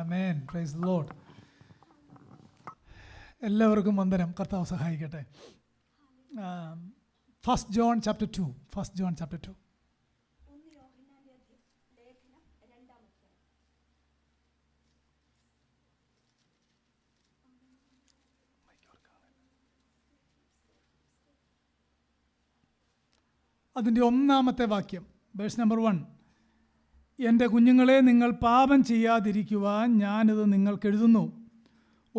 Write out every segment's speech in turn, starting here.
Amen. Praise the Lord. എല്ലാവർക്കും വന്ദനം. കർത്താവ് സഹായിക്കട്ടെ. First John chapter 2. അതിൻ്റെ 1-ാമത്തെ വാക്യം, വേഴ്സ് നമ്പർ 1. എൻ്റെ കുഞ്ഞുങ്ങളെ, നിങ്ങൾ പാപം ചെയ്യാതിരിക്കുവാൻ ഞാനിത് നിങ്ങൾക്ക് എഴുതുന്നു.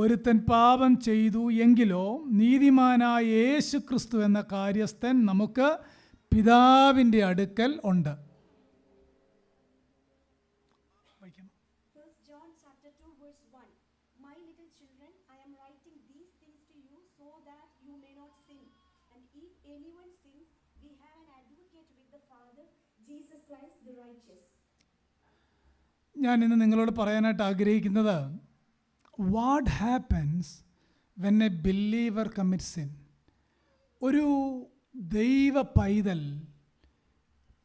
ഒരുത്തൻ പാപം ചെയ്തു എങ്കിലോ നീതിമാനായ യേശു ക്രിസ്തു എന്ന കാര്യസ്ഥൻ നമുക്ക് പിതാവിൻ്റെ അടുക്കൽ ഉണ്ട്. ഞാൻ ഇന്ന് നിങ്ങളോട് പറയാനായിട്ട് ആഗ്രഹിക്കുന്നത്, what happens when a believer commits sin. ഒരു ദൈവ പൈതൽ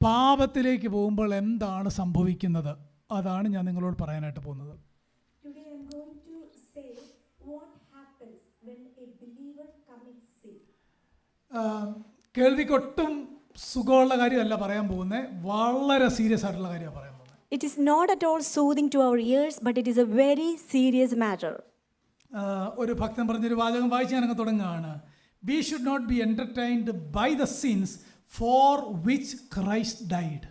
പാപത്തിലേക്ക് പോകുമ്പോൾ എന്താണ് സംഭവിക്കുന്നത്, അതാണ് ഞാൻ നിങ്ങളോട് പറയാനായിട്ട് പോകുന്നത്. കേൾവിക്കൊട്ടും സുഖമുള്ള കാര്യമല്ല പറയാൻ പോകുന്നത്, വളരെ സീരിയസ് ആയിട്ടുള്ള കാര്യമാണ് പറയാൻ പോകുന്നത്. It is not at all soothing to our ears, but it is a very serious matter. ഒരു ഭക്തൻ പറഞ്ഞൊരു വാചകം വായിച്ച് ഞാനങ്ങ് തുടങ്ങുകയാണ്. We should not be entertained by the sins for which Christ died.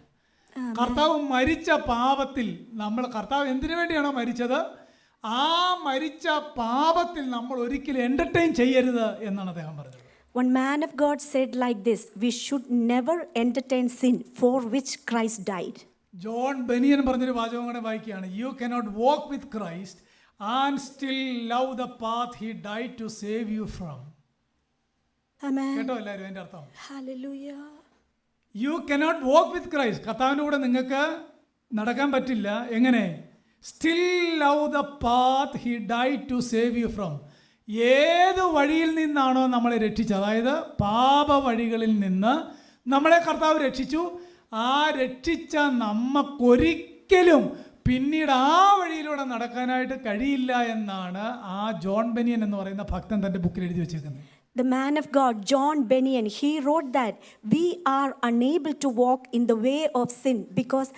കർത്താവ് മരിച്ച പാപത്തിൽ കർത്താവ് എന്തിനു വേണ്ടിയാണോ മരിച്ചത്, ആ മരിച്ച പാപത്തിൽ നമ്മൾ ഒരിക്കലും എൻ്റർടൈൻ ചെയ്യരുത് എന്നാണ് അദ്ദേഹം പറഞ്ഞത്. One man of God said like this: we should never entertain sin for which Christ died. John Bunyan പറഞ്ഞൊരു വാചകം കൂടെ വായിക്കുകയാണ്. You cannot walk with Christ and still love the path he died to save you from. കേട്ടോ എല്ലാവരും അതിൻ്റെ അർത്ഥം? Hallelujah. You cannot walk with Christ, കർത്താവിൻ്റെ കൂടെ നിങ്ങൾക്ക് നടക്കാൻ പറ്റില്ല. എങ്ങനെ? Still love the path he died to save you from. ഏത് വഴിയിൽ നിന്നാണോ നമ്മളെ രക്ഷിച്ചത്, അതായത് പാപ വഴികളിൽ നിന്ന് നമ്മളെ കർത്താവ് രക്ഷിച്ചു, ആ രക്ഷിച്ച നമുക്കൊരിക്കലും പിന്നീട് ആ വഴിയിലൂടെ നടക്കാനായിട്ട് കഴിയില്ല എന്നാണ് ആ ജോൺ ബെനിയൻ എന്ന് പറയുന്ന ഭക്തൻ തൻ്റെ ബുക്കിൽ എഴുതി വെച്ചേക്കുന്നത്. The man of God, John Bunyan, he wrote that we are unable to walk in the way of sin because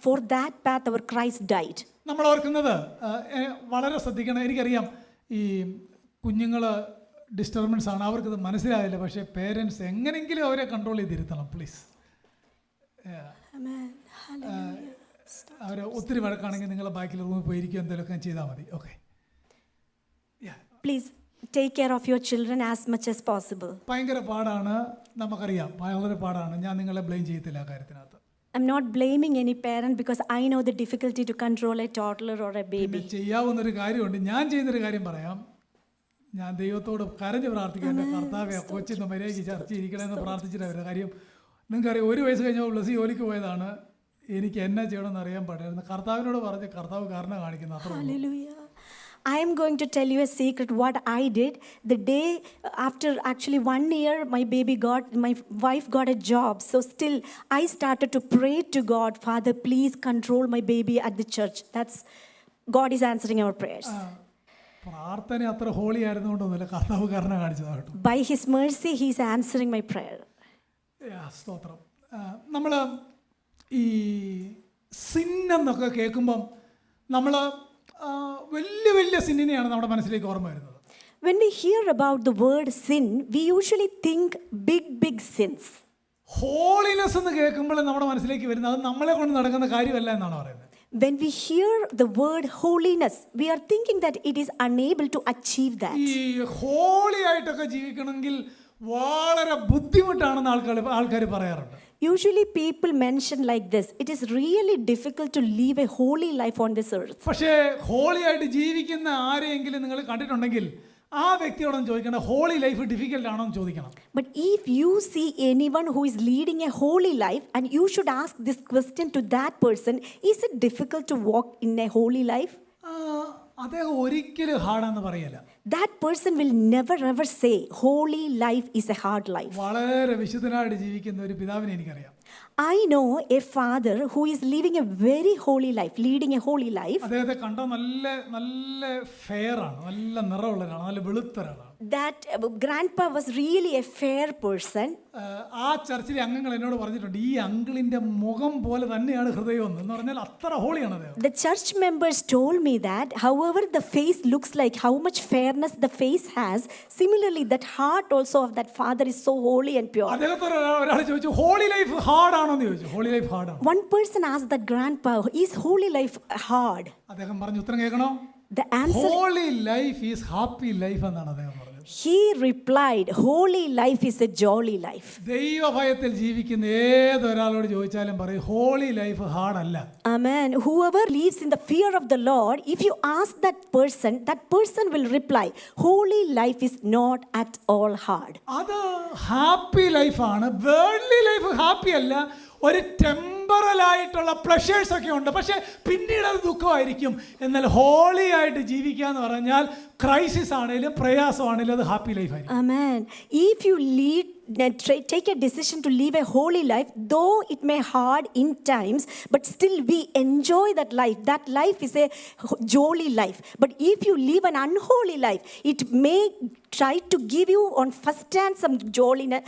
for that path our Christ died. നമ്മൾ ഓർക്കുന്നത് വളരെ ശ്രദ്ധിക്കണം. എനിക്കറിയാം ഈ കുഞ്ഞുങ്ങൾ ഡിസ്റ്റർബൻസ് ആണ്, അവർക്കത് മനസ്സിലായില്ല. പക്ഷേ പേരൻസ് എങ്ങനെയെങ്കിലും അവരെ കൺട്രോൾ ചെയ്തിരുത്തണം പ്ലീസ്. അവർ ഒത്തിരി വഴക്കാണെങ്കിൽ നിങ്ങളെ ബാക്കിൽ റൂമിൽ പോയിരിക്കും, എന്തെങ്കിലുമൊക്കെ ചെയ്താൽ മതി. Okay, please take care of your children as much as possible. ഭയങ്കര പാടാണ്, നമുക്കറിയാം, വളരെ പാടാണ്. ഞാൻ നിങ്ങളെ ബ്ലെയിം ചെയ്യത്തില്ല ആ കാര്യത്തിനകത്ത്. I'm not blaming any parent because I know the difficulty to control a toddler or a baby. ചെയ്യാവുന്നൊരു കാര്യമുണ്ട്. ഞാൻ ചെയ്യുന്നൊരു കാര്യം പറയാം. ഞാൻ ദൈവത്തോട് കരഞ്ഞ് പ്രാർത്ഥിക്കാം, എൻ്റെ കർത്താവെ കൊച്ചിന്ന് മര്യാദയ്ക്ക് ചർച്ച ഇരിക്കണമെന്ന് പ്രാർത്ഥിച്ചിട്ട് അവരുടെ കാര്യം. നിങ്ങൾക്കറിയാം, 1 വയസ്സ് കഴിഞ്ഞപ്പോൾ ബ്ലസ്സി ജോലിക്ക് പോയതാണ്. എനിക്ക് എന്നാ ചെയ്യണമെന്ന് അറിയാൻ പാടില്ലായിരുന്നു. കർത്താവിനോട് പറഞ്ഞ് കർത്താവ് കാരണം കാണിക്കുന്നു. Hallelujah. I am going to tell you a secret what I did. The day after actually 1 year my wife got a job. So still I started to pray to God, Father, please control my baby at the church. That's God is answering our prayers. പ്രാർത്ഥന അത്ര holy ആയിരുന്നുകൊണ്ടൊന്നുമില്ല, കർത്താവ് കാരണം കാണിച്ചതാകട്ടെ. By his mercy he is answering my prayer. സ്തോത്രം. നമ്മൾ ഈ sin എന്നൊക്കെ കേൾക്കുമ്പം നമ്മൾ വലിയ വലിയ സിന്നിനെയാണ് നമ്മുടെ മനസ്സിലേക്ക് ഓർമ്മ വരുന്നത്. When we hear about the word sin, we usually think big sins. Holiness എന്ന് കേൾക്കുമ്പോൾ നമ്മുടെ മനസ്സിലേക്ക് വരുന്നത് അത് നമ്മളെ കൊണ്ട് നടക്കുന്ന കാര്യമല്ല എന്നാണ് പറയുന്നത്. When we hear the word holiness, we are thinking that it is unable to achieve that. ഈ ഹോളി ആയിട്ടൊക്കെ ജീവിക്കണമെങ്കിൽ വളരെ ബുദ്ധിമുട്ടാണെന്ന് ആൾക്കാർ പറയാറുണ്ട്. Usually people mention like this, it is really difficult to live a holy life on this earth. പക്ഷേ holy ആയിട്ട് ജീവിക്കുന്ന ആരെയെങ്കിലും നിങ്ങൾ കണ്ടിട്ടുണ്ടെങ്കിൽ ആ വ്യക്തിയോടൊന്ന് ചോദിക്കണം, ഹോളി ലൈഫ് ഡിഫിക്കൽട്ട് ആണോ എന്ന് ചോദിക്കണം. But if you see anyone who is leading a holy life and you should ask this question to that person, is it difficult to walk in a holy life? അദ്ദേഹം ഒരിക്കലും ഹാർഡാന്ന് പറയല്ല. That person will never ever say holy life is a hard life. വളരെ വിശുദ്ധനായിട്ട് ജീവിക്കുന്ന ഒരു പിതാവിനെ എനിക്കറിയാം. I know a father who is living a very holy life, leading a holy life. അദ്ദേഹത്തെ കണ്ട നല്ല നല്ല ഫെയർ ആണ്, നല്ല നിറമുള്ള ഒരാളാണ്, നല്ല വെളുത്ത ഒരാളാണ്. That grandpa was really a fair person. ആ ചർച്ചിലെ അംഗങ്ങൾ എന്നോട് പറഞ്ഞിട്ടുണ്ട്, ഈ അങ്കിളിന്റെ മുഖം പോലെ തന്നെയാണ് ഹൃദയം എന്ന് പറഞ്ഞാൽ അത്ര ഹോളിയാണ് അദ്ദേഹം. The church members told me that however the face looks like, how much fairness the face has, similarly that heart also of that father is so holy and pure. അദ്ദേഹത്തോട് ഒരാൾ ചോദിച്ചു, ഹോളി ലൈഫ് ഹാർഡ് ആണോ എന്ന് ചോദിച്ചു. Holy life hard ആണ്. One person asked that grandpa, is holy life hard? അദ്ദേഹം പറഞ്ഞു, ഉത്തരം കേൾക്കണോ? The answer, holy life is happy life എന്നാണ് അദ്ദേഹം പറഞ്ഞത്. he replied, holy life is a jolly life. ദൈവഭയത്തിൽ ജീവിക്കുന്ന ഏതൊരാളോട് ചോദിച്ചാലും പറയും, ഹോളി ലൈഫ് ഹാർഡ് അല്ല. Amen. Whoever lives in the fear of the Lord, if you ask that person will reply, holy life is not at all hard. അത് happy ലൈഫാണ്. Worldly life happy അല്ല. ഒരു temporal ആയിട്ടുള്ള pleasures ഒക്കെ ഉണ്ട്, പക്ഷെ പിന്നീട് അത് ദുഃഖമായിരിക്കും. എന്നാൽ ഹോളി ആയിട്ട് ജീവിക്കുക എന്ന് പറഞ്ഞാൽ ക്രൈസിസ് ആണെങ്കിലും പ്രയാസമാണെങ്കിലും അത് ഹാപ്പി ലൈഫ് ആയിരിക്കും. Amen. If you take a decision to live a holy life, though it may hard in times, but still we enjoy that life. That life is a jolly life. But if you live an unholy life, it may try to give you on first hand some jolliness,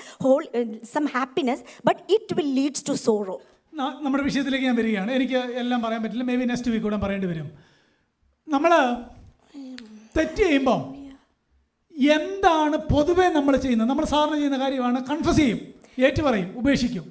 some happiness, but it will lead to sorrow. നമ്മുടെ വിഷയത്തിലേക്ക് ഞാൻ വരികയാണ്. എനിക്ക് എല്ലാം പറയാൻ പറ്റില്ല, may be next week കൂടെ പറയേണ്ടി വരും. നമ്മൾ തെറ്റ് ചെയ്യുമ്പോൾ എന്താണ് പൊതുവെ നമ്മൾ ചെയ്യുന്നത്? നമ്മൾ സാധാരണ ചെയ്യുന്ന കാര്യമാണ് കൺഫസ് ചെയ്യും, ഏറ്റു പറയും, ഉപേക്ഷിക്കും.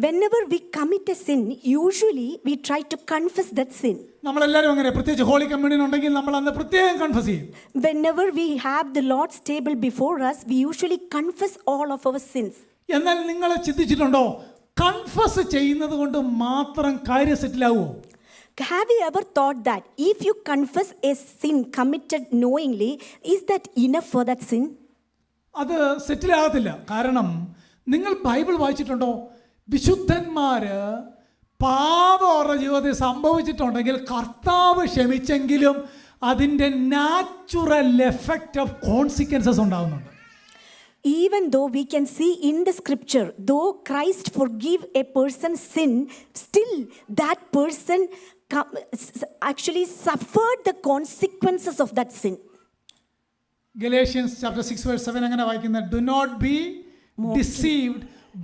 Whenever we commit a sin, usually we try to confess that sin. നമ്മളെല്ലാവരും അങ്ങനെ, പ്രത്യേകിച്ച് ഹോളി കമ്മ്യൂണിയൻ ഉണ്ടെങ്കിൽ നമ്മൾ അന്ന് പ്രത്യേകം കൺഫസ് ചെയ്യും. Whenever we have the Lord's table before us, we usually confess all of our sins. എന്നാൽ നിങ്ങൾ ചിന്തിച്ചിട്ടുണ്ടോ, കൺഫസ് ചെയ്യുന്നത് കൊണ്ട് മാത്രം കാര്യം സെറ്റിലാവുമോ? Have you ever thought that if you confess a sin committed knowingly, is that enough for that sin? അത് സെറ്റിലാകത്തില്ല. കാരണം നിങ്ങൾ ബൈബിൾ വായിച്ചിട്ടുണ്ടോ? വിശുദ്ധന്മാര് പാപം അവരുടെ ജീവിതത്തിൽ സംഭവിച്ചിട്ടുണ്ടെങ്കിൽ കർത്താവ് ക്ഷമിച്ചെങ്കിലും അതിൻ്റെ നാച്ചുറൽ എഫക്റ്റ് ഓഫ് കോൺസിക്വൻസസ് ഉണ്ടാകുന്നുണ്ട്. Even though we can see in the scripture, though Christ forgive a person's sin, still that person actually suffered the consequences of that sin. Galatians chapter 6 verse 7 അങ്ങനെ വായിക്കുന്നത്, do not be deceived,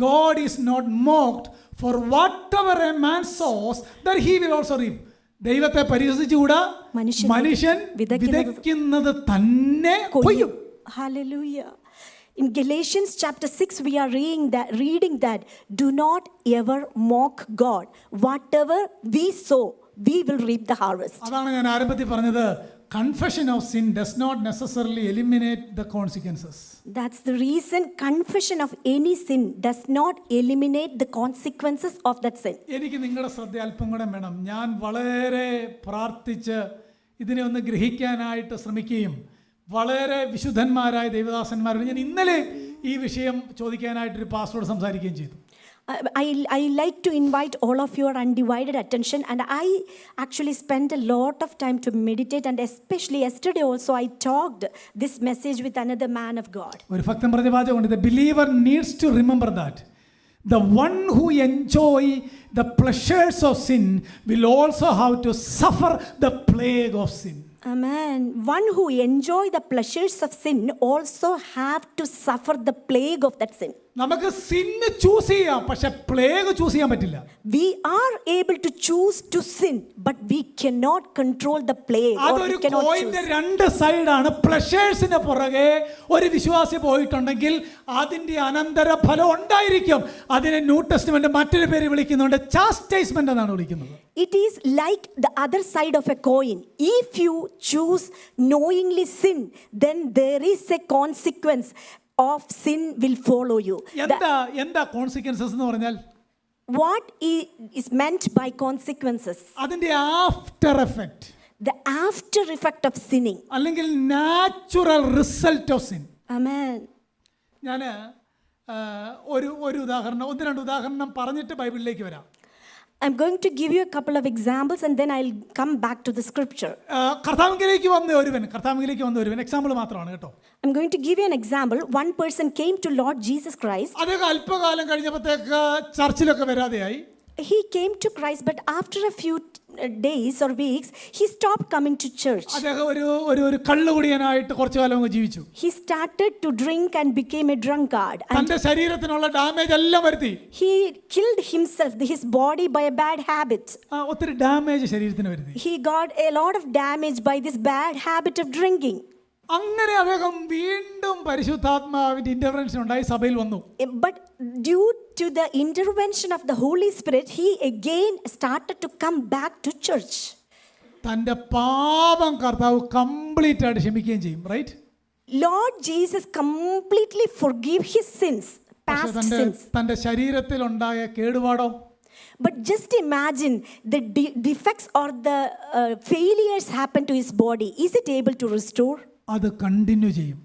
God is not mocked, for whatever a man sows that he will also reap. ദൈവത്തെ പരിഹസിച്ചുകൂടാ, മനുഷ്യൻ വിതയ്ക്കുന്നത് തന്നെ കൊയ്യും. Hallelujah. In Galatians chapter 6 we are reading that do not ever mock God. Whatever we sow, we will reap the harvest. അതാണ് ഞാൻ ആരംഭത്തിൽ പറഞ്ഞത്, confession of sin does not necessarily eliminate the consequences. That's the reason confession of any sin does not eliminate the consequences of that sin. എനിക്ക് നിങ്ങളുടെ ശ്രദ്ധ അല്പം കൂടെ വേണം. ഞാൻ വളരെ പ്രാർത്ഥിച്ച് ഇതിനെ ഒന്ന് ഗ്രഹിക്കാനായിട്ട് ശ്രമിക്കുകയും വളരെ വിശുദ്ധന്മാരായ ദൈവദാസന്മാരോട് ഞാൻ ഇന്നലെ ഈ വിഷയം ചോദിക്കാനായിട്ടൊരു പാസ്റ്ററോട് സംസാരിക്കുകയും ചെയ്തു. I like to invite all of your undivided attention, and I actually spent a lot of time to meditate, and especially yesterday also I talked this message with another man of God. ഒരു ഭക്തൻ പറഞ്ഞ വാചകമുണ്ട്, the believer needs to remember that the one who enjoy the pleasures of sin will also have to suffer the plague of sin. Amen. One who enjoy the pleasures of sin also have to suffer the plague of that sin. നമുക്ക് സിന്ന് choose ചെയ്യാം, പക്ഷെ plague choose ചെയ്യാൻ പറ്റില്ല. We are able to choose to sin, but we cannot control the plague. അതൊരു കോയിന്റെ രണ്ട് സൈഡാണ്. പ്ലഷേഴ്സിന് പുറകെ ഒരു വിശ്വാസി പോയിട്ടുണ്ടെങ്കിൽ അതിന്റെ അനന്തര ഫലം ഉണ്ടായിരിക്കും. അതിനെ ന്യൂ ടെസ്റ്റ്മെന്റ് മറ്റൊരു പേര് വിളിക്കുന്നുണ്ട്, ചാസ്റ്റൈസ്മെന്റ് എന്നാണ് വിളിക്കുന്നത്. It is like the other side of a coin. If you choose knowingly sin, then there is a consequence of sin will follow you. എന്താ കോൺസിക്വൻസസ് എന്ന് പറഞ്ഞാൽ? What is meant by consequences? അതിന്റെ after effect, the after effect of sinning, അല്ലെങ്കിൽ natural result of sin. Amen. ഞാൻ ഒരു ഉദാഹരണം, ഒന്ന് രണ്ട് ഉദാഹരണം പറഞ്ഞിട്ട് ബൈബിളിലേക്ക് വരാം. I'm going to give you a couple of examples and then I'll come back to the scripture. കർത്താവിലേക്ക് വന്ന ഒരുവൻ എക്സാമ്പിൾ മാത്രമാണ് കേട്ടോ. I'm going to give you an example. One person came to Lord Jesus Christ. അദ്ദേഹം അല്പകാലം കഴിഞ്ഞപ്പോഴത്തേക്ക് ചർച്ചിലൊക്കെ വരാതെയായി. He came to Christ, but after a few days or weeks, he stopped coming to church. അദ്ദേഹം ഒരു കള്ളുകുടിയനായിട്ട് കുറച്ചു കാലം അങ്ങ് ജീവിച്ചു. He started to drink and became a drunkard. തന്റെ ശരീരത്തിനുള്ള ഡാമേജ് എല്ലാം വരുത്തി. He killed himself, his body, by a bad habit. ഒത്തിരി ഡാമേജ് ശരീരത്തിന് വരുത്തി. He got a lot of damage by this bad habit of drinking. അങ്ങനെ അദ്ദേഹം വീണ്ടും പരിശുദ്ധാത്മാവിന്റെ ഇന്റർവെൻഷൻ ഉണ്ടായി സഭയിൽ വന്നു. But due to the intervention of the Holy Spirit, he again started to come back to church. തന്റെ പാപം കർത്താവ് കംപ്ലീറ്റ് ആയിട്ട് ക്ഷമിക്കുകയും ചെയ്യും, right? Lord Jesus completely forgive his sins, past sins. തന്റെ ശരീരത്തിൽ ഉണ്ടായ കേടുപാടോ? But just imagine the defects or the failures happen to his body. Is it able to restore? അത് കണ്ടിന്യൂ ചെയ്യും.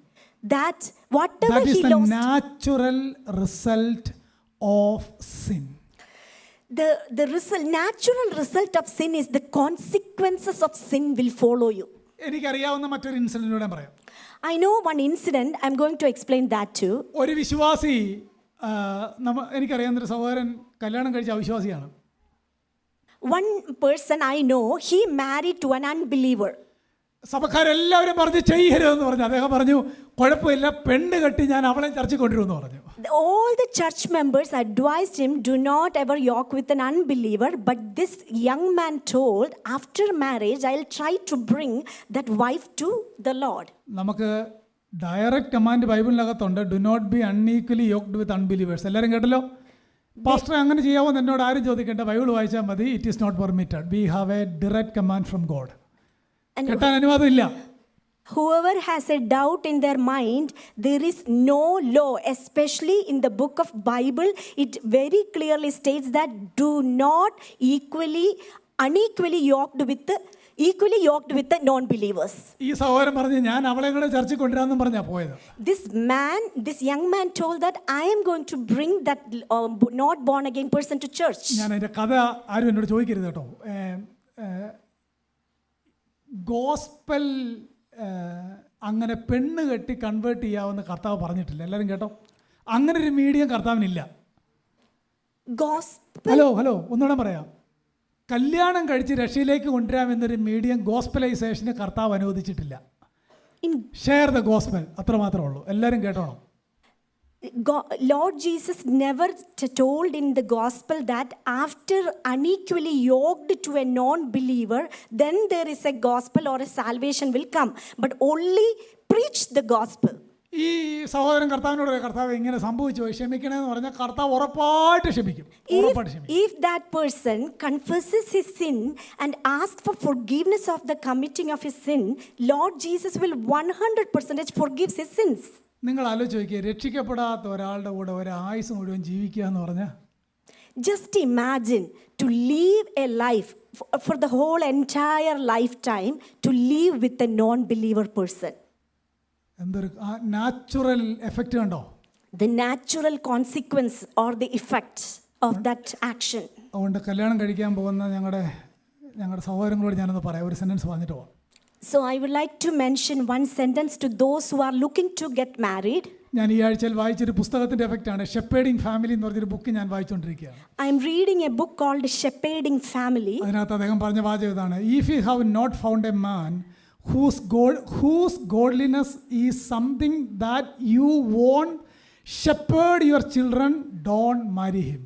That whatever That is he the lost. natural result of sin. Natural result of sin is the consequences of sin will follow you. എനിക്കറിയാവുന്ന മറ്റൊരു ഇൻസിഡന്റിലൂടെ പറയാം. I know one incident. I'm going to explain that too. ഒരു വിശ്വാസി, എനിക്കറിയാവുന്ന ഒരു സഹോദരൻ കല്യാണം കഴിച്ച അവിശ്വാസിയാണ്. One person I know, he married to an unbeliever. സഭക്കാരെല്ലാവരും പറഞ്ഞു ചെയ്യരുതെന്ന് പറഞ്ഞു. അദ്ദേഹം പറഞ്ഞു കുഴപ്പമില്ല, പെണ്ണ് കെട്ടി ഞാൻ അവളെ ചർച്ചയിൽ കൊണ്ടുവരുമെന്ന് പറഞ്ഞു. All the church members advised him, do not ever yoke with an unbeliever. But this young man told, after marriage, I'll try to bring that wife to the Lord. നമുക്ക് ഡയറക്റ്റ് കമാൻഡ് ബൈബിളിനകത്തുണ്ട്, do not be unequally yoked with unbelievers. എല്ലാവരും കേട്ടല്ലോ. Pastor അങ്ങനെ ചെയ്യാമോ എന്ന് എന്നോട് ആരും ചോദിക്കേണ്ട, ബൈബിൾ വായിച്ചാൽ മതി. It is not permitted. We have a direct command from God. കേട്ടാൻ അനുവാദമില്ല. Whoever has a doubt in their mind, there is no law, especially in the book of Bible. It very clearly states that do not unequally yoked with the non-believers. ഈ സഹോദരൻ പറഞ്ഞു ഞാൻ അവളെ കൂടെ ചർച്ചയിൽ കൊണ്ടുവരാമെന്നും പറഞ്ഞാ പോയത്. This young man told that I am going to bring that not born again person to church. ഞാൻ അതിന്റെ കഥ ആരും എന്നോട് ചോദിക്കരുത് കേട്ടോ. ഗോസ്പൽ അങ്ങനെ പെണ്ണ് കെട്ടി കൺവേർട്ട് ചെയ്യാവുന്ന കർത്താവ് പറഞ്ഞിട്ടില്ല. എല്ലാവരും കേട്ടോ, അങ്ങനെ ഒരു മീഡിയം കർത്താവിനില്ല. ഹലോ ഒന്നുകൂടെ പറയാം. കല്യാണം കഴിച്ച് രക്ഷയിലേക്ക് കൊണ്ടുവരാമെന്നൊരു മീഡിയം ഗോസ്പലൈസേഷന് കർത്താവ് അനുവദിച്ചിട്ടില്ല. ഷെയർ ദ ഗോസ്പൽ, അത്രമാത്രമേ ഉള്ളൂ. എല്ലാവരും കേട്ടോണം. Lord Jesus never told in the gospel that after unequally yoked to a non-believer, then there is a gospel or a salvation will come, but only preach the gospel. ഈ സഹോദരൻ കർത്താവിനോട് കർത്താവ് ഇങ്ങനെ സംഭവിച്ചു ക്ഷമിക്കണമെന്ന് പറഞ്ഞാൽ കർത്താവ് ഉറപ്പായിട്ട് ക്ഷമിക്കും. If that person confesses his sin and asks for forgiveness of the committing of his sin, Lord Jesus will 100% forgives his sins. നിങ്ങൾ ആലോചിച്ച് നോക്കിയേ, രക്ഷിക്കപ്പെടാത്ത ഒരാളുടെ കൂടെ ഒരായുസ് മുഴുവൻ ജീവിക്കുക എന്ന് പറഞ്ഞാൽ, just imagine to live a life for the whole entire lifetime to live with a non-believer person. എന്തൊരു നാച്ചുറൽ എഫക്റ്റ് കണ്ടോ? The natural consequence or the effect of that action. അതുകൊണ്ട് കല്യാണം കഴിക്കാൻ പോകുന്ന ഞങ്ങളുടെ സഹോദരങ്ങളോട് ഞാനൊന്ന് പറയാം, ഒരു സെന്റൻസ് പറഞ്ഞിട്ട് പോവാം. So I would like to mention one sentence to those who are looking to get married. ഞാൻ ഈ ആഴ്ചയിൽ വായിച്ചൊരു പുസ്തകത്തിന്റെ എഫക്റ്റാണ്. ഷെപ്പേർഡിംഗ് ഫാമിലി എന്ന് പറഞ്ഞൊരു ബുക്ക് ഞാൻ വായിച്ചുകൊണ്ടിരിക്കുകയാണ്. I am reading a book called Shepherding Family. അതിനകത്ത് അദ്ദേഹം പറഞ്ഞ വാചകം ഇതാണ്: If you have not found a man whose godliness is something that you won't shepherd your children, don't marry him.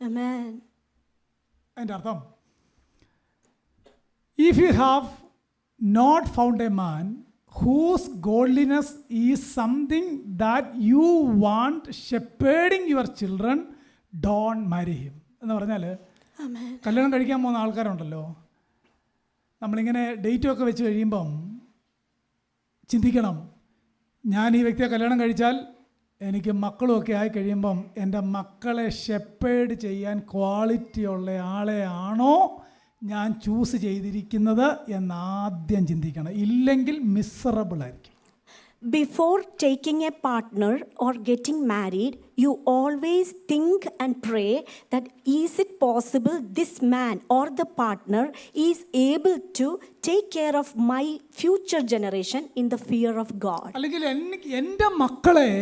Amen. അതിൻ്റെ അർത്ഥം, if you have not found a man whose godliness is something that you want shepherding your children, don't marry him. എന്ന് പറഞ്ഞാൽ, കല്യാണം കഴിക്കാൻ പോകുന്ന ആൾക്കാരുണ്ടല്ലോ, നമ്മളിങ്ങനെ ഡേറ്റൊക്കെ വെച്ച് കഴിയുമ്പം ചിന്തിക്കണം, ഞാൻ ഈ വ്യക്തിയെ കല്യാണം കഴിച്ചാൽ എനിക്ക് മക്കളുമൊക്കെ ആയി കഴിയുമ്പം എൻ്റെ മക്കളെ ഷെപ്പേർഡ് ചെയ്യാൻ ക്വാളിറ്റി ഉള്ള ആളെ ആണോ ഞാൻ ചൂസ് ചെയ്തിരിക്കുന്നത് എന്നാദ്യം ചിന്തിക്കണം. ഇല്ലെങ്കിൽ മിസറബിൾ ആയിരിക്കും. Before taking a partner or getting married, you always think and pray that is it possible this man or the partner is able to take care of my future generation in the fear of God. അല്ലെങ്കിൽ എൻ്റെ മക്കളെ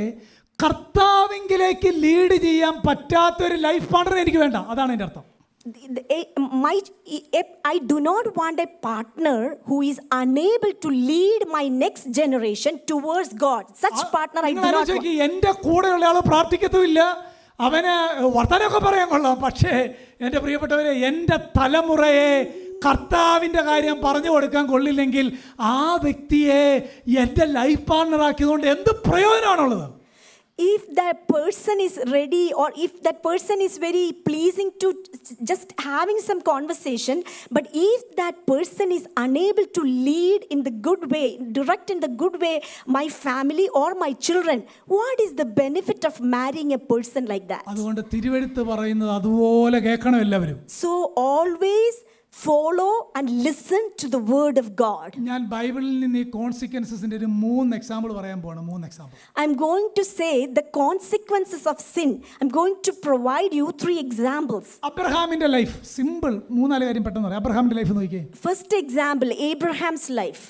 കർത്താവിങ്കിലേക്ക് lead ചെയ്യാൻ പറ്റാത്തൊരു life partner എനിക്ക് വേണ്ട, അതാണ് എൻ്റെ അർത്ഥം. I do not want a partner who is unable to lead my next generation towards God. Such partner I do not want. എൻ്റെ കൂടെയുള്ള ആൾ പ്രാർത്ഥിക്കത്തുമില്ല, അവന് വർത്തമാനമൊക്കെ പറയാൻ കൊള്ളാം, പക്ഷേ എൻ്റെ പ്രിയപ്പെട്ടവരെ എൻ്റെ തലമുറയെ കർത്താവിൻ്റെ കാര്യം പറഞ്ഞു കൊടുക്കാൻ കൊള്ളില്ലെങ്കിൽ ആ വ്യക്തിയെ എൻ്റെ ലൈഫ് പാർട്ണറാക്കിയതുകൊണ്ട് എന്ത് പ്രയോജനമാണുള്ളത്? If that person is ready, or if that person is very pleasing to just having some conversation, but if that person is unable to lead in the good way, direct in the good way my family or my children, what is the benefit of marrying a person like that? അതുകൊണ്ട് തിരുവെഴുത്ത് പറയുന്നത് അതുപോലെ കേൾക്കണം എല്ലാവരും. So always follow and listen to the word of God. ഞാൻ ബൈബിളിൽ നിന്ന് ഈ കോൺസിക്വൻസസിന്റെ ഒരു 3 എക്സാമ്പിൾ പറയാൻ പോവാണ്. 3 example. I'm going to say the consequences of sin. I'm going to provide you 3 examples. അബ്രഹാമിന്റെ ലൈഫ് സിമ്പിൾ. 3-4 കാര്യം പെട്ടെന്ന് പറയാം. അബ്രഹാമിന്റെ ലൈഫ് നോക്കിയേ. First example, Abraham's life.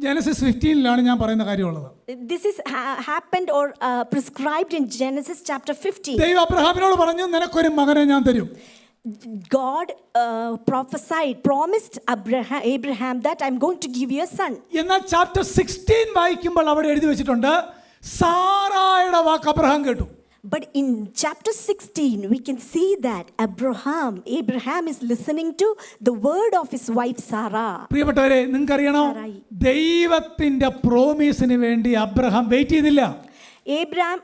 Genesis 15 ഞാൻ പറയുന്ന കാര്യമുള്ളത്. This is happened or prescribed in Genesis chapter 15. ദൈവം അബ്രഹാമിനോട് പറഞ്ഞു, നിനക്കൊരു മകനെ ഞാൻ തരും. God promised Abraham that I'm going to give you a son. എന്നാൽ ചാപ്റ്റർ 16 വായിക്കുമ്പോൾ അവിടെ എഴുതി വെച്ചിട്ടുണ്ട്, സാറായുടെ വാക്ക് അബ്രഹാം കേട്ടു. But in chapter 16 we can see that Abraham is listening to the word of his wife Sarah. പ്രിയപ്പെട്ടവരെ, നിങ്ങൾക്കറിയണോ, ദൈവത്തിന്റെ പ്രോമിസിന് വേണ്ടി അബ്രഹാം വെയിറ്റ് ചെയ്തില്ല. Abraham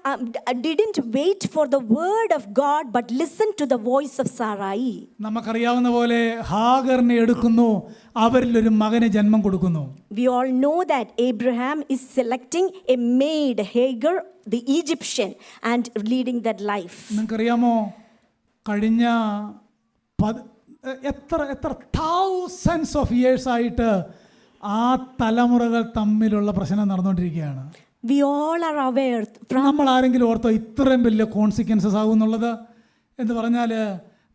didn't wait for the word of God but listened to the voice of Sarai. നമുക്കറിയാവുന്ന പോലെ ഹാഗറിനെ എടുക്കുന്നു, അവരിൽ ഒരു മകന് ജന്മം കൊടുക്കുന്നു. We all know that Abraham is selecting a maid, Hagar the Egyptian, and leading that life. നിങ്ങൾക്കറിയാമോ, കഴിഞ്ഞ എത്ര thousands of years ആയിട്ട് ആ തലമുറകൾ തമ്മിലുള്ള പ്രശ്നം നടന്നുകൊണ്ടിരിക്കുകയാണ്. We all are aware. നമ്മൾ ആരെങ്കിലും ഓർത്തോ ഇത്രയും വലിയ കോൺസിക്വൻസസ് ആകുന്നുള്ളത്? എന്ന് പറഞ്ഞാൽ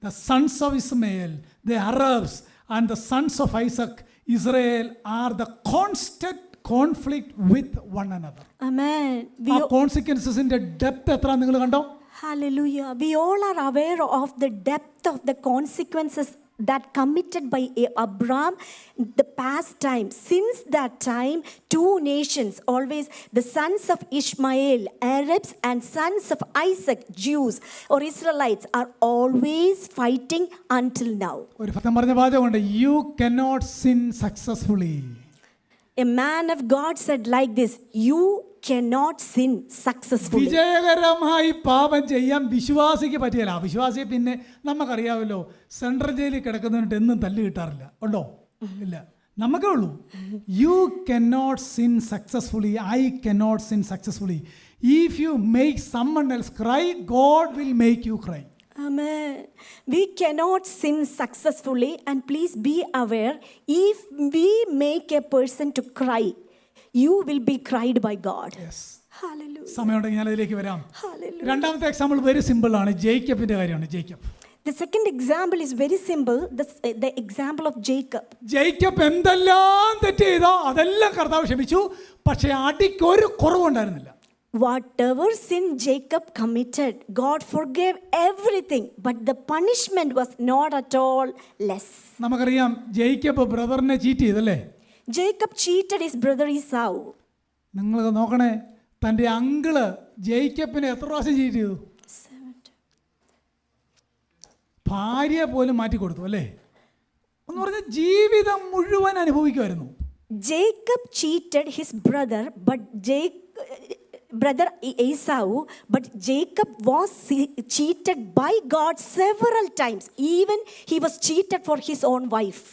the sons of Ishmael, the Arabs and the sons of Isaac, Israel are the constant conflict with one another. Amen. ആ കോൺസിക്വൻസസിന്റെ ഡെപ്ത് എത്ര നിങ്ങൾ കണ്ടോ? Hallelujah. We all are aware of the depth of the consequences that committed by Abraham the past time. Since that time, 2 nations, always the sons of Ishmael, Arabs, and sons of Isaac, Jews or Israelites, are always fighting until now. ഒരു ഫത്തം പറഞ്ഞ വാചകമുണ്ട്, you cannot sin successfully. A man of God said like this, you cannot sin successfully. വിജയകരമായി പാപം ചെയ്യാൻ വിശ്വാസിക്ക് പറ്റിയല്ല. അവിശ്വാസിയെ പിന്നെ നമുക്കറിയാമല്ലോ, central ജയിലിൽ കിടക്കുന്നതിന് എന്നും തല്ല് കിട്ടാറില്ല. ഉണ്ടോ? ഇല്ല, നമുക്കേ ഉള്ളൂ. You cannot sin successfully, I cannot sin successfully. If you make someone else cry, God will make you cry. Amen. We cannot sin successfully, and please be aware, if we make a person to cry, you will be cried by God. Yes. Hallelujah. സമയമുണ്ടെങ്കിൽ ഞാൻ അതിലേക്ക് വരാം. Hallelujah. രണ്ടാമത്തെ example very simple ആണ്. ജേക്കബിന്റെ കാര്യമാണ്. Jacob. The second example is very simple. The example of Jacob. Jacob എന്തെല്ലാം തെറ്റ് ചെയ്തോ അതെല്ലാം കർത്താവ് ക്ഷമിച്ചു, പക്ഷേ അടിക്ക് ഒരു കുറവുണ്ടായിരുന്നില്ല. Whatever sin Jacob committed, God forgave everything, but the punishment was not at all less. നമുക്കറിയാം, ജേക്കബ് ബ്രദറിനെ ചീറ്റ് ചെയ്തല്ലേ? Jacob cheated his brother Esau. നിങ്ങൾ നോക്കണേ, തൻ്റെ അങ്കിള് ജേക്കബിനെ എത്ര പ്രാവശ്യം ചീറ്റ് ചെയ്തു? 7. ഭാര്യ പോലും മാറ്റി കൊടുത്തു അല്ലേ? എന്ന് പറഞ്ഞാൽ ജീവിതം മുഴുവൻ അനുഭവിക്കുമായിരുന്നു. Jacob cheated his brother Esau, but Jacob was cheated by God several times. Even he was cheated for his own wife.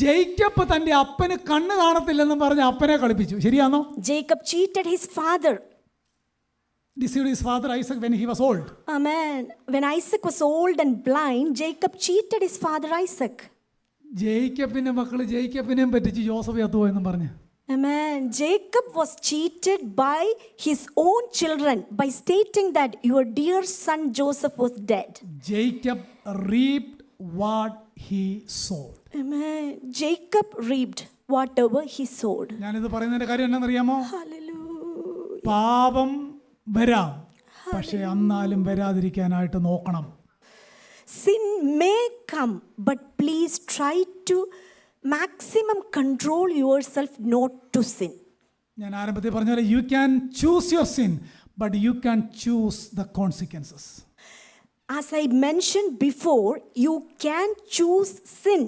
Jacob തൻ്റെ അപ്പന് കണ്ണ് കാണത്തില്ലെന്ന് പറഞ്ഞ് അപ്പനെ കളിപ്പിച്ചു. ശരിയാണോ? Jacob cheated his father. Deceived his father Isaac when he was old. Amen. When Isaac was old and blind, Jacob cheated his father Isaac. ജേക്കബിന്റെ മക്കള് ജേക്കബിനെയും പറ്റിച്ച് Joseph ചത്തുപോയെന്നും പറഞ്ഞ്. Amen. Jacob was cheated by his own children by stating that your dear son Joseph was dead. Jacob reaped what he sowed. Amen. Jacob reaped whatever he sowed. ഞാനിത് പറയുന്നതിന്റെ കാര്യം എന്നാണെന്നറിയാമോ? Hallelujah. പാപം വരാം, പക്ഷെ എന്നാലും വരാതിരിക്കാനായിട്ട് നോക്കണം. Sin may come, but please try to maximum control yourself not to sin. ഞാൻ ആരംഭത്തിൽ പറഞ്ഞ പോലെ you can choose your sin, but you can choose the consequences. As I mentioned before, you can choose sin,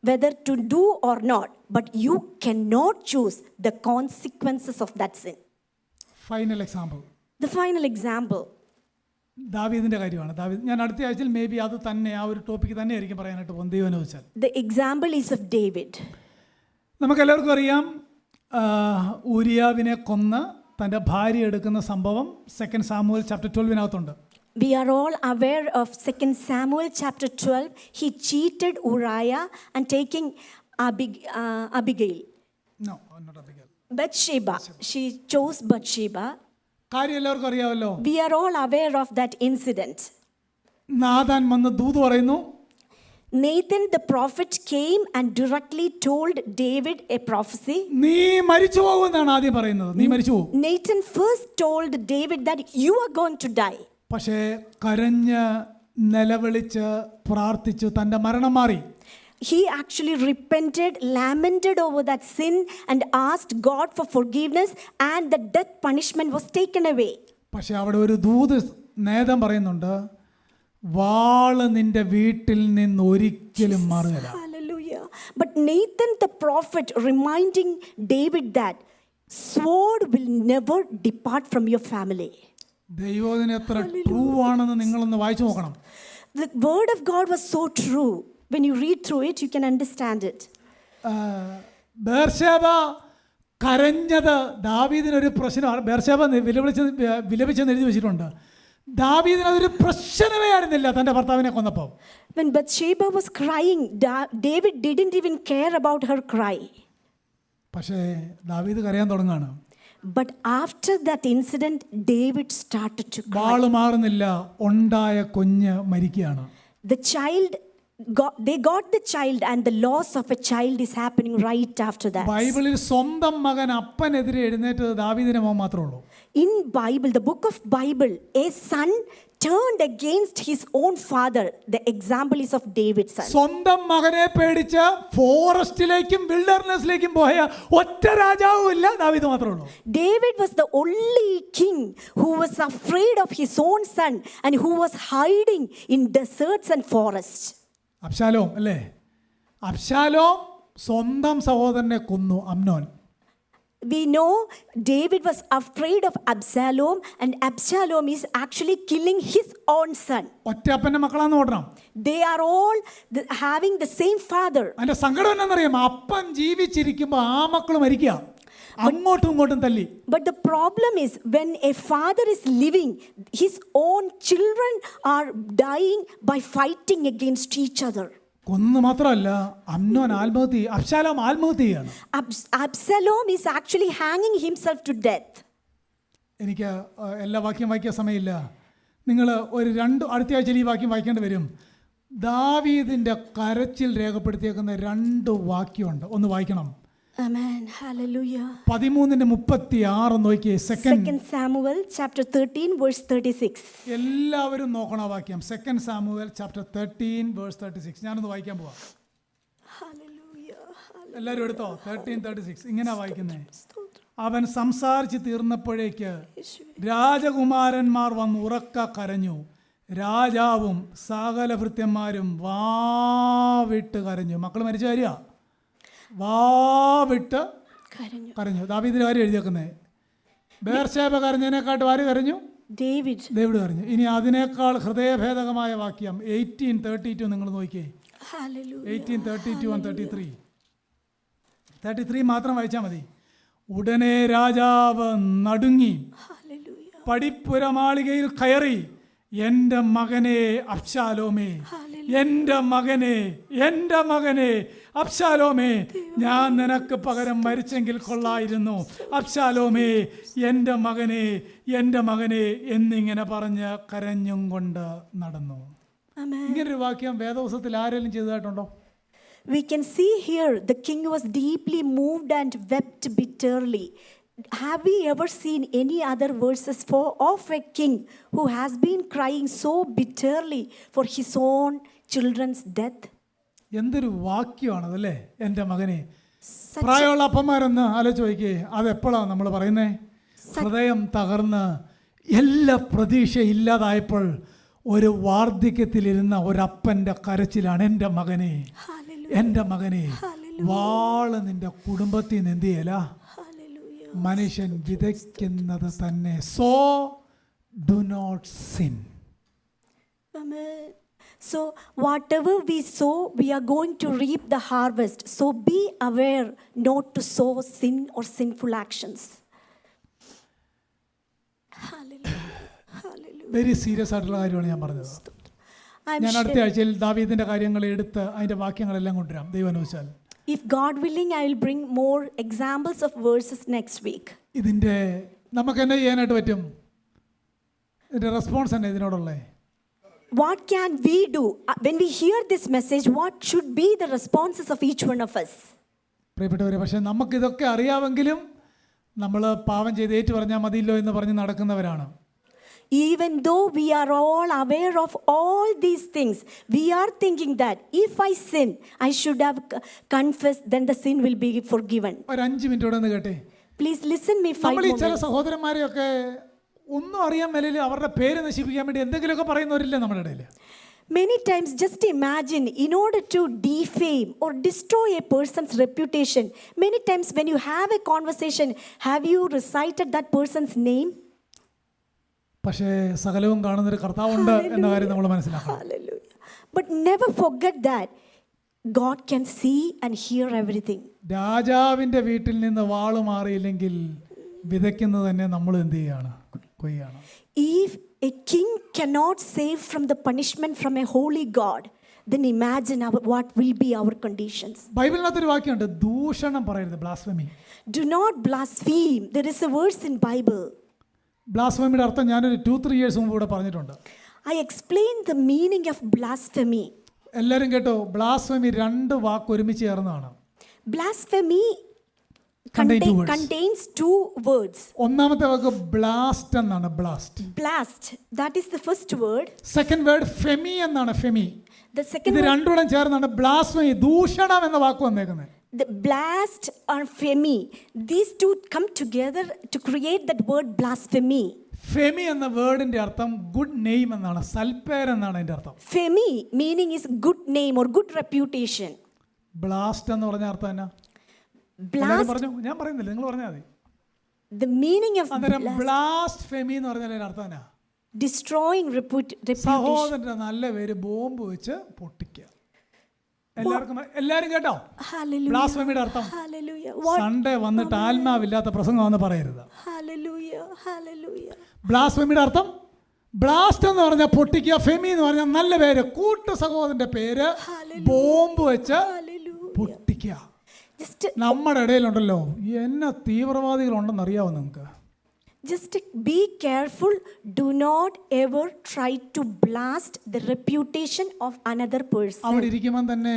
whether to do or not, but you cannot choose the consequences of that sin. Final example, The final example. ദാവീദിന്റെ കാര്യമാണ്. ദാവീദ്, ഞാൻ അടുത്ത ആഴ്ചയിൽ may be അത് തന്നെ ആ ഒരു ടോപ്പിക്ക് തന്നെ ആയിരിക്കും പറയാനായിട്ട് പോകും ദൈവം അനുവദിച്ചാൽ. The example is of David. നമുക്കെല്ലാവർക്കും അറിയാം, ഊരിയാവിനെ കൊന്ന് തൻ്റെ ഭാര്യ എടുക്കുന്ന സംഭവം 2 Samuel chapter 12 We are all aware of 2 Samuel chapter 12. He cheated Uriah and taking Abigail. No, not Abigail. Bathsheba. She chose Bathsheba. കാര്യം എല്ലാവർക്കും അറിയാമല്ലോ. We are all aware of that incident. Nathan വന്ന് ദൂത് പറയുന്നു. Nathan the prophet came and directly told David a prophecy. നീ മരിച്ചു പോകുമെന്നാണ് ആദ്യം പറയുന്നത്. നീ മരിച്ചു പോകും. Nathan first told David that you are going to die. പക്ഷേ കരഞ്ഞ് നിലവിളിച്ച് പ്രാർത്ഥിച്ചു തൻ്റെ മരണം മാറി. He actually repented, lamented over that sin and asked God for forgiveness, and the death punishment was taken away. പക്ഷെ അവിടെ ഒരു ദൂത് നേതം പറയുന്നുണ്ട്, വാള് നിന്റെ വീട്ടിൽ നിന്ന് ഒരിക്കലും മാറുകയില്ല. Hallelujah. But Nathan the prophet reminding David that sword will never depart from your family. ദൈവത്തിന് എത്ര ട്രൂ ആണെന്ന് നിങ്ങളൊന്ന് വായിച്ചു നോക്കണം. The word of God was so true. When you read through it, you can understand it. ബേർശേബ കരഞ്ഞത് ദാവീദിനൊരു പ്രശ്നമാണ്. ബേർശേബ വിലപിച്ചെന്ന് എഴുതി വെച്ചിട്ടുണ്ട്. ദാവീദിന് അതൊരു പ്രശ്നമേ ആയിരുന്നില്ല തൻ്റെ ഭർത്താവിനെ കൊന്നപ്പോൾ. When Bathsheba was crying, David didn't even care about her cry. പക്ഷേ ദാവീദ് കരയാൻ തുടങ്ങുകയാണ്. But after that incident, David started to cry. വാള് മാറുന്നില്ല, ഉണ്ടായ കുഞ്ഞ് മരിക്കുകയാണ്. The child, they got the child, and the loss of a child is happening right after that. ബൈബിളിൽ സ്വന്തം മകൻ അപ്പനെതിരെ എഴുന്നേറ്റത് ദാവീദിന്റെ മോൻ മാത്രമേ ഉള്ളൂ. In Bible, the book of Bible, a son turned against his own father. The example is of David's son. സ്വന്തം മകനെ പേടിച്ച് ഫോറസ്റ്റിലേക്കും വിൽഡർനെസ്സിലേക്കും പോയ ഒറ്റ രാജാവും ഇല്ല, ദാവീദ് മാത്രമേ ഉള്ളൂ. David was the only king who was afraid of his own son and who was hiding in deserts and forests. Absalom അല്ലേ? അബ്ശാലോം സ്വന്തം സഹോദരനെ കൊന്നു, Amnon. We know David was afraid of Absalom, and Absalom is actually killing his own son. ഒറ്റ അപ്പൻ്റെ മക്കളാന്ന് ഓടണം. They are all having the same father. അതിന്റെ സങ്കടം എന്നറിയാം, അപ്പൻ ജീവിച്ചിരിക്കുമ്പോൾ ആ മക്കൾ മരിക്കുക, അങ്ങോട്ടും ഇങ്ങോട്ടും തല്ലി. But the problem is when a father is living, his own children are dying by fighting against each other. കൊന്നു മാത്രമല്ല, അമ്നോൻ ആത്മഹത്യ, അബ്ശാലോം ആത്മഹത്യ ചെയ്യാണ്. Absalom is actually hanging himself to death. എനിക്ക് എല്ലാ വാക്യം വായിക്കാൻ സമയമില്ല. നിങ്ങൾ അടുത്ത ആഴ്ചയിൽ ഈ വാക്യം വായിക്കേണ്ടി വരും. ദാവീദിന്റെ കരച്ചിൽ രേഖപ്പെടുത്തിയേക്കുന്ന 2 വാക്യമുണ്ട്, ഒന്ന് വായിക്കണം. Amen. Hallelujah. 13:36 നോക്കിയേ. 2 Samuel chapter 13 verse 36. എല്ലാവരും നോക്കണം ആ വാക്യം. 2 സാമുവേൽ ചാപ്റ്റർ 13 വേഴ്സ് 36. ഞാനൊന്ന് വായിക്കാൻ പോവാം. Hallelujah. എല്ലാവരും എടുത്തോ. 13:36 ഇങ്ങനെ വായിക്കുന്നേ. അവൻ സംസാരിച്ച് തീർന്നപ്പോഴേക്ക് രാജകുമാരന്മാർ വന്ന് ഉറക്ക കരഞ്ഞു, രാജാവും സകല ഭൃത്യന്മാരും വാവിട്ട് കരഞ്ഞു. മക്കൾ മരിച്ച കാര്യ, വാവിട്ട് കരഞ്ഞു. ദാവീദിന്റെ കാര്യം എഴുതിയേക്കുന്നേ. ബേർശേബ കരഞ്ഞതിനെക്കാട്ട് ആര് കരഞ്ഞു? ഡേവിഡ് കരഞ്ഞു. ഇനി അതിനേക്കാൾ ഹൃദയഭേദകമായ വാക്യം 18:32 നിങ്ങൾ നോക്കിയേ. 18:32 and 33 മാത്രം വായിച്ചാൽ മതി. ഉടനെ രാജാവ് നടുങ്ങി പടിപ്പുര മാളികയിൽ കയറി, എൻ്റെ മകനെ അബ്ശാലോമേ, എൻ്റെ മകനെ, എൻ്റെ മകനെ അബ്ശാലോമേ, ഞാൻ നിനക്ക് പകരം മരിച്ചെങ്കിൽ കൊള്ളായിരുന്നു. അബ്ശാലോമേ, എൻ്റെ മകനെ, എൻ്റെ മകനെ എന്നിങ്ങനെ പറഞ്ഞ് കരഞ്ഞും കൊണ്ട് നടന്നു. Amen. ഇങ്ങനൊരു വാക്യം വേദപുസ്തകത്തിൽ ആരെങ്കിലും ചെയ്തതായിട്ടുണ്ടോ? We can see here the king was deeply moved and wept bitterly. Have we ever seen any other verses of a king who has been crying so bitterly for his own children's death? എന്തൊരു വാക്യമാണതല്ലേ, എൻ്റെ മകനെ. Such പ്രായമുള്ള അപ്പന്മാരെന്ന് ആലോചിച്ച് നോക്കിയേ, അതെപ്പോഴാണ് നമ്മൾ പറയുന്നേ? ഹൃദയം തകർന്ന് എല്ലാ പ്രതീക്ഷ ഇല്ലാതായപ്പോൾ ഒരു വാർദ്ധക്യത്തിലിരുന്ന ഒരപ്പൻ്റെ കരച്ചിലാണ്, എൻ്റെ മകനെ, Hallelujah. എൻ്റെ മകനെ. Hallelujah. വാള് നിന്റെ കുടുംബത്തിൽ നിന്ന് എന്ത് ചെയ്യല? Hallelujah. മനുഷ്യൻ വിതയ്ക്കുന്നത് തന്നെ. So do not sin. Amen. So whatever we sow, we are going to reap the harvest. So be aware not to sow sin or sinful actions. Hallelujah. Hallelujah. Very serious ആയിട്ടുള്ള കാര്യമാണ് ഞാൻ പറഞ്ഞത്. I'm ഞാൻ അടുത്ത sure ആഴ്ചയിൽ ദാവീദിന്റെ കാര്യങ്ങൾ എടുത്ത് അതിന്റെ വാക്യങ്ങളെല്ലാം കൊണ്ടുവരാം, ദൈവം അനുവദിച്ചാൽ. if God willing, I will bring more examples of verses next week. ഇതിന്റെ നമുക്ക് എന്നെ ചെയ്യാനായിട്ട് പറ്റും? ഇതിന്റെ റെസ്പോൺസ് തന്നെ ഇതിനോടുള്ളേ. What can we do? When we hear this message, what should be the responses of each one of us? പ്രിയപ്പെട്ടവരെ, പക്ഷേ നമുക്കിതൊക്കെ അറിയാമെങ്കിലും നമ്മൾ പാവം ചെയ്ത് ഏറ്റു പറഞ്ഞാൽ മതിയല്ലോ എന്ന് പറഞ്ഞ് നടക്കുന്നവരാണ്. Even though we are all aware of all these things, we are thinking that if I sin, I should have confessed, then the sin will be forgiven. ഒരു 5 മിനിറ്റ് ഇവിടെ നിന്ന് കേട്ടെ. Please listen me 5 നമ്മൾ ഈ ചില minutes. സഹോദരന്മാരെയൊക്കെ ഒന്നും അറിയാൻ മേലിൽ അവരുടെ പേര് നശിപ്പിക്കാൻ വേണ്ടി എന്തെങ്കിലുമൊക്കെ പറയുന്നവരില്ലേ നമ്മുടെ ഇടയിൽ? Many times, just imagine, in order to defame or destroy a person's reputation, many times when you have a conversation, have you recited that person's name? പക്ഷേ സകലവും കാണുന്നൊരു കർത്താവുണ്ട് എന്ന കാര്യം നമ്മൾ മനസ്സിലാക്കണം. Hallelujah. But never forget that God can see and hear everything. രാജാവിൻ്റെ വീട്ടിൽ നിന്ന് വാള് മാറിയില്ലെങ്കിൽ വിതയ്ക്കുന്നത് തന്നെ നമ്മൾ എന്ത് ചെയ്യാണ്? കൊയ്യാണ്. If a king cannot save from the punishment from a holy God, then imagine what will be our conditions. ബൈബിളിനകത്തൊരു വാക്യമുണ്ട്, ദൂഷണം പറയരുത്, blasphemy. Do not blaspheme. There is a verse in Bible. ബ്ലാസ്ഫമിയുടെ അർത്ഥം ഞാനൊരു 2-3 years മുമ്പ് ഇവിടെ പറഞ്ഞിട്ടുണ്ട്. I explained the meaning of blasphemy. എല്ലാവരും കേട്ടോ, blasphemy 2 വാക്ക് ഒരുമിച്ച് ചേർന്നതാണ്. Blasphemy Contain 2 words. contains 2 words. ഒന്നാമത്തെ വാക്ക് ബ്ലാസ്റ്റ് എന്നാണ്, blast. Blast, that is the first word. Second word Femi എന്നാണ്, ഫെമി. The second ഇത് word, രണ്ടുകൂടെ ചേർന്നാണ് ബ്ലാസ്ഫമി, ദൂഷണം എന്ന വാക്ക് വന്നേക്കുന്നത്. the blast or phemi. These two come together to create that word blasphemy. Femi എന്ന വേർഡിന്റെ അർത്ഥം good name എന്നാണ്, സൽപ്പേര് എന്നാണ് അതിന്റെ അർത്ഥം. Phemi meaning is good name or good reputation. Blast എന്ന് പറഞ്ഞ അർത്ഥം എന്നാ? Blast, പറഞ്ഞു, ഞാൻ പറയുന്നില്ല, നിങ്ങൾ പറഞ്ഞാൽ മതി. the meaning of അന്നേരം blast, ബ്ലാസ്റ്റ് ഫെമി എന്ന് പറഞ്ഞാൽ അതിന്റെ അർത്ഥം എന്നാ? destroying reputation. സഹോദരന്റെ നല്ല പേര് ബോംബ് വെച്ച് പൊട്ടിക്കുക. എല്ലാരും കേട്ടോ? Hallelujah. ബ്ലാസ്ഫമിയുടെ അർത്ഥം Hallelujah. സൺഡേ വന്നിട്ട് ആത്മാവില്ലാത്ത പ്രസംഗമാണെന്ന് പറയരുത്. Hallelujah. Hallelujah. ബ്ലാസ്ഫമിയുടെ അർത്ഥം ബ്ലാസ്റ്റ് എന്ന് പറഞ്ഞാൽ പൊട്ടിക്കുക, ഫെമി എന്ന് പറഞ്ഞാൽ നല്ല പേര്, കൂട്ടു സഹോദരന്റെ പേര് ബോംബ് വെച്ച് Hallelujah. പൊട്ടിക്കുക. Just നമ്മുടെ ഇടയിലുണ്ടല്ലോ എന്നെ തീവ്രവാദികളുണ്ടെന്ന് അറിയാവോ നിങ്ങൾക്ക്? Just be careful. Do not ever try to blast the reputation of another person. അവിടെ ഇരിക്കുമ്പോൾ തന്നെ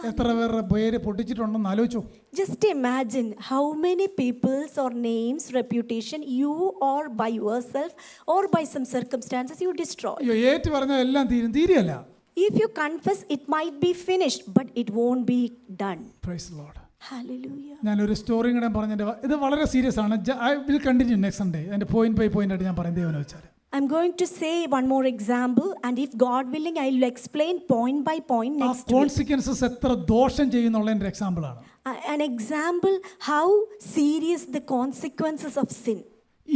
എത്ര പേരുടെ പേര് പൊട്ടിച്ചിട്ടുണ്ടെന്ന് ആലോചിച്ചു. Just imagine how many people's or names, reputation you or by yourself or by some circumstances you destroy. അയ്യോ, ഏറ്റു പറഞ്ഞാൽ എല്ലാം തീരെയല്ല. If you confess, it might be finished, but it won't be done. Praise the Lord. Hallelujah. ഞാനൊരു story കൂടെ പറഞ്ഞതിൻ്റെ, ഇത് വളരെ serious ആണ്. I will continue next Sunday. അതിൻ്റെ പോയിന്റ് ബൈ പോയിന്റ് ആയിട്ട് ഞാൻ പറയും, ദൈവം വെച്ചാൽ. I'm going to say one more example, and if God willing, I will explain point by point next week. Consequences എത്ര ദോഷം ചെയ്യുന്നുള്ളതിൻ്റെ എക്സാമ്പിളാണ്. An example how serious the consequences of sin.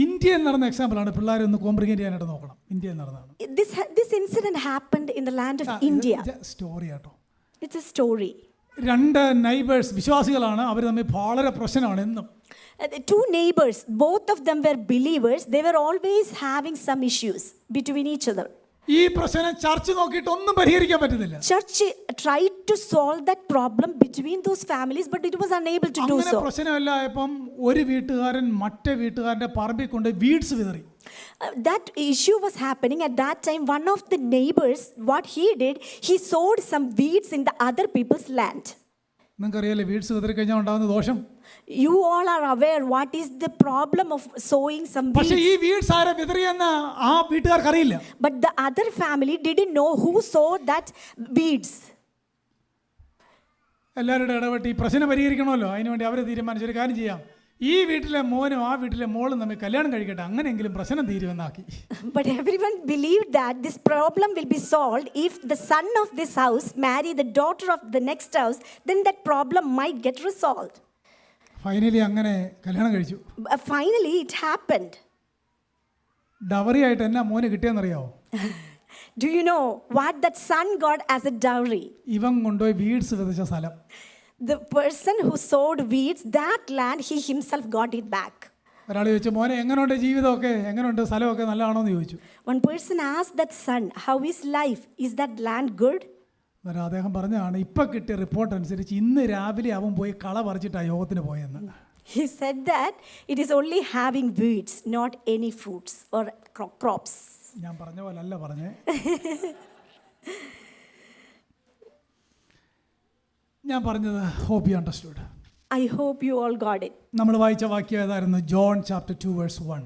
ഇന്ത്യയിൽ നടന്ന എക്സാമ്പിളാണ്. പിള്ളേരൊന്ന് കോംപ്രിഹെൻഡ് ചെയ്യാനായിട്ട് നോക്കണം. ഇന്ത്യയിൽ നടന്നതാണ്. This incident happened in the land of India. Story ആട്ടോ. It's a story. 2 നൈബേഴ്സ് വിശ്വാസികളാണ്, അവർ തമ്മിൽ വളരെ പ്രശ്നമാണ് എന്നും. The 2 neighbors, both of them were believers. They were always having some issues between each other. ഈ പ്രശ്നം ചർച്ച് നോക്കിയിട്ട് ഒന്നും പരിഹരിക്കാൻ പറ്റുന്നില്ല. Church tried to solve that problem between those families, but it was unable to do അങ്ങനെ so. പ്രശ്നമില്ലായപ്പം ഒരു വീട്ടുകാരൻ മറ്റേ വീട്ടുകാരന്റെ പറമ്പിൽ കൊണ്ട് വീഡ്സ് വിതറി. That issue was happening at that time. One of the neighbors, what he did, he sowed some weeds in the other people's land. നിങ്ങൾക്കറിയാലേ weeds വിതറി കഴിഞ്ഞാൽ ഉണ്ടാകുന്ന ദോഷം. You all are aware what is the problem of sowing some പക്ഷെ weeds. ഈ weeds ആരെ വിതറിയെന്ന് ആ വീട്ടുകാർക്ക് അറിയില്ല. But the other family didn't know who sowed that weeds. എല്ലാവരുടെ ഇടപെട്ട് ഈ പ്രശ്നം പരിഹരിക്കണമല്ലോ, അതിനുവേണ്ടി അവർ തീരുമാനിച്ചൊരു കാര്യം ചെയ്യാം, ഈ വീട്ടിലെ മോനും ആ വീട്ടിലെ മോളും തമ്മിൽ കല്യാണം കഴിക്കട്ടെ, അങ്ങനെയെങ്കിലും പ്രശ്നം തീരുമെന്നാക്കി. But everyone believed that this problem will be solved if the son of this house marry the daughter of the next house, then that problem might get resolved. Finally അങ്ങനെ കല്യാണം കഴിച്ചു. Finally it happened. ഡവറി ആയിട്ട് എന്നാ മോന് കിട്ടിയെന്നറിയാവോ? Do you know what that son got as a dowry? ഇവൻ കൊണ്ടുപോയി weeds വിതച്ച സ്ഥലം. The person who sowed weeds, that land, he himself got it back. ഒരാൾ ചോദിച്ചു, മോനെ എങ്ങനെയുണ്ട് ജീവിതമൊക്കെ, എങ്ങനെയുണ്ട് സ്ഥലമൊക്കെ നല്ലതാണോ എന്ന് ചോദിച്ചു. One person asked that son, how is life? Is that land good? അന്നേരം അദ്ദേഹം പറഞ്ഞതാണ്, ഇപ്പം കിട്ടിയ റിപ്പോർട്ട് അനുസരിച്ച് ഇന്ന് രാവിലെ അവൻ പോയി കള പറിച്ചിട്ടാണ് യോഗത്തിന് പോയെന്ന്. He said that it is only having weeds, not any fruits or crops. ഞാൻ പറഞ്ഞ പോലെ അല്ല പറഞ്ഞേ. ഞാൻ പറഞ്ഞത് hope you understood. I hope you all got it. നമ്മൾ വായിച്ച വാക്യം ഏതായിരുന്നു? John chapter 2 verse 1.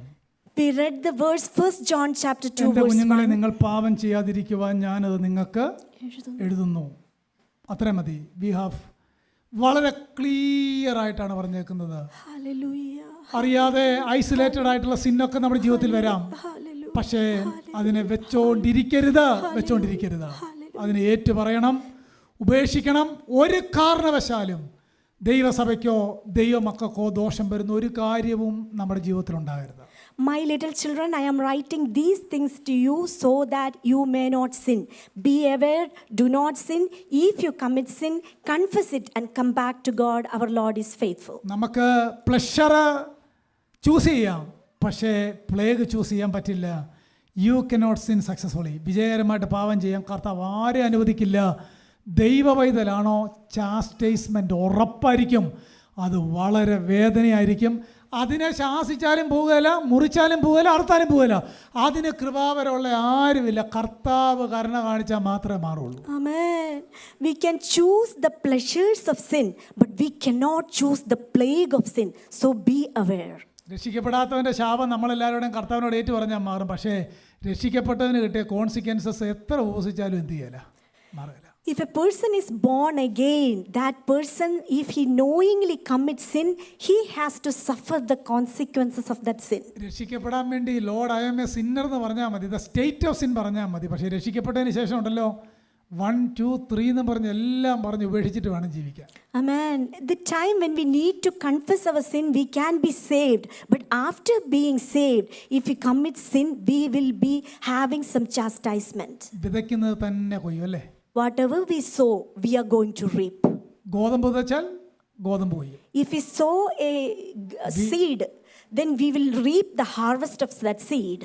We read the verse 1 John chapter 2 എൻ്റെ verse കുഞ്ഞുങ്ങളെ 1. നിങ്ങൾ പാപം ചെയ്യാതിരിക്കുവാൻ ഞാനത് നിങ്ങൾക്ക് എഴുതുന്നു. അത്രേ മതി. വി ഹാവ് വളരെ ക്ലിയർ ആയിട്ടാണ് പറഞ്ഞേക്കുന്നത്. Hallelujah. അറിയാതെ ഐസൊലേറ്റഡ് ആയിട്ടുള്ള സിന്നൊക്കെ നമ്മുടെ ജീവിതത്തിൽ വരാം. Hallelujah. പക്ഷേ അതിനെ വെച്ചോണ്ടിരിക്കരുത്. അതിനെ ഏറ്റു പറയണം, ഉപേക്ഷിക്കണം. ഒരു കാരണവശാലും ദൈവസഭയ്ക്കോ ദൈവമക്കൾക്കോ ദോഷം വരുന്ന ഒരു കാര്യവും നമ്മുടെ ജീവിതത്തിൽ ഉണ്ടാകരുത്. My little children, I am writing these things to you so that you may not sin. Be aware, do not sin. If you commit sin, confess it and come back to God. Our Lord is faithful. നമുക്ക് pleasure choose ചെയ്യാം, പക്ഷേ plague choose ചെയ്യാൻ പറ്റില്ല. You cannot sin successfully. വിജയകരമായിട്ട് പാപം ചെയ്യാൻ കർത്താവ് ആരെ അനുവദിക്കില്ല. ദൈവവൈതലാണോ ചാസ്റ്റൈസ്മെൻ്റ് ഉറപ്പായിരിക്കും. അത് വളരെ വേദനയായിരിക്കും. അതിനെ ശാസിച്ചാലും പോവുകയില്ല, മുറിച്ചാലും പോവുകയില്ല, അറുത്താലും പോവുകയില്ല. അതിന് കൃപാവരമുള്ള ആരുമില്ല. കർത്താവ് കരുണ കാണിച്ചാൽ മാത്രമേ മാറുള്ളൂ. Amen. We can choose the pleasures of sin, but we cannot choose the plague of sin. So be aware. രക്ഷിക്കപ്പെടാത്തവൻ്റെ ശാപം നമ്മളെല്ലാവരുടെയും കർത്താവിനോട് ഏറ്റു പറഞ്ഞാൽ മാറും. പക്ഷേ രക്ഷിക്കപ്പെട്ടവന് കിട്ടിയ കോൺസിക്വൻസസ് എത്ര ഉപസിച്ചാലും എന്ത് ചെയ്യല, മാറില്ല. If a person is born again, that person, if he knowingly commits sin, he has to suffer the consequences of that sin. രക്ഷിക്കപ്പെടാൻ വേണ്ടി Lord I am a sinner എന്ന് പറഞ്ഞാൽ മതി, ദ സ്റ്റേറ്റ് ഓഫ് സിൻ പറഞ്ഞാൽ മതി. പക്ഷേ രക്ഷിക്കപ്പെട്ടതിന് ശേഷം ഉണ്ടല്ലോ 1, 2, 3 എന്ന് പറഞ്ഞ് എല്ലാം പറഞ്ഞ് ഉപേക്ഷിച്ചിട്ട് വേണം ജീവിക്കാൻ. Amen. The time when we need to confess our sin, we can be saved. But after being saved, if we commit sin, we will be having some chastisement. വിതയ്ക്കുന്നത് തന്നെ കൊയ്യും അല്ലേ? Whatever we sow, we are going to reap. ഗോതമ്പ് വിതച്ചാൽ ഗോതമ്പ് കൊയ്യും. If we sow a seed, then we will reap the harvest of that seed.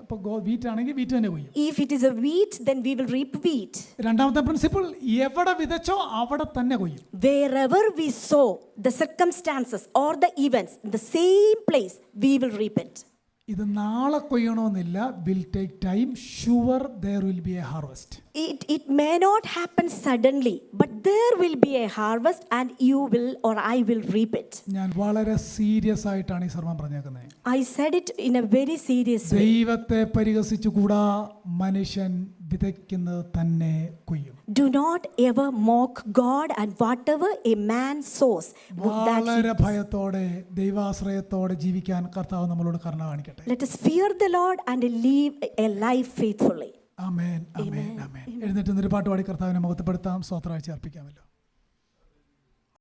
ഇപ്പോൾ wheat ആണെങ്കിൽ wheat തന്നെ കൊയ്യും. If it is a wheat, then we will reap wheat. രണ്ടാമത്തെ principle, എവിടെ വിതച്ചോ അവിടെ തന്നെ കൊയ്യും. Wherever we sow, the circumstances or the events, in the same place, we will reap it. ഇത് നാളെ കൊയ്യണമെന്നില്ല. Will take time. Sure there will be a harvest. It may not happen suddenly, but there will be a harvest and you will or I will reap it. ഞാൻ വളരെ serious ആയിട്ടാണ് ഈ സർവ്വം പറഞ്ഞേക്കുന്നത്. I said it in a very serious way. ദൈവത്തെ പരിഹസിച്ചുകൂടാ, മനുഷ്യൻ വിതയ്ക്കുന്നത് തന്നെ കൊയ്യും. Do not ever mock God, and whatever a man sows, വളരെ ഭയത്തോടെ ദൈവാശ്രയത്തോടെ ജീവിക്കാൻ കർത്താവ് നമ്മളോട് കരുണ കാണിക്കട്ടെ. let us fear the Lord and live a life faithfully. ആമേൻ, ആമേൻ, ആമേൻ. എഴുന്നേറ്റ് ഒരു പാട്ട് പാടി കർത്താവിനെ മഹത്വപ്പെടുത്താം, സ്തോത്രം അർപ്പിക്കാമല്ലോ.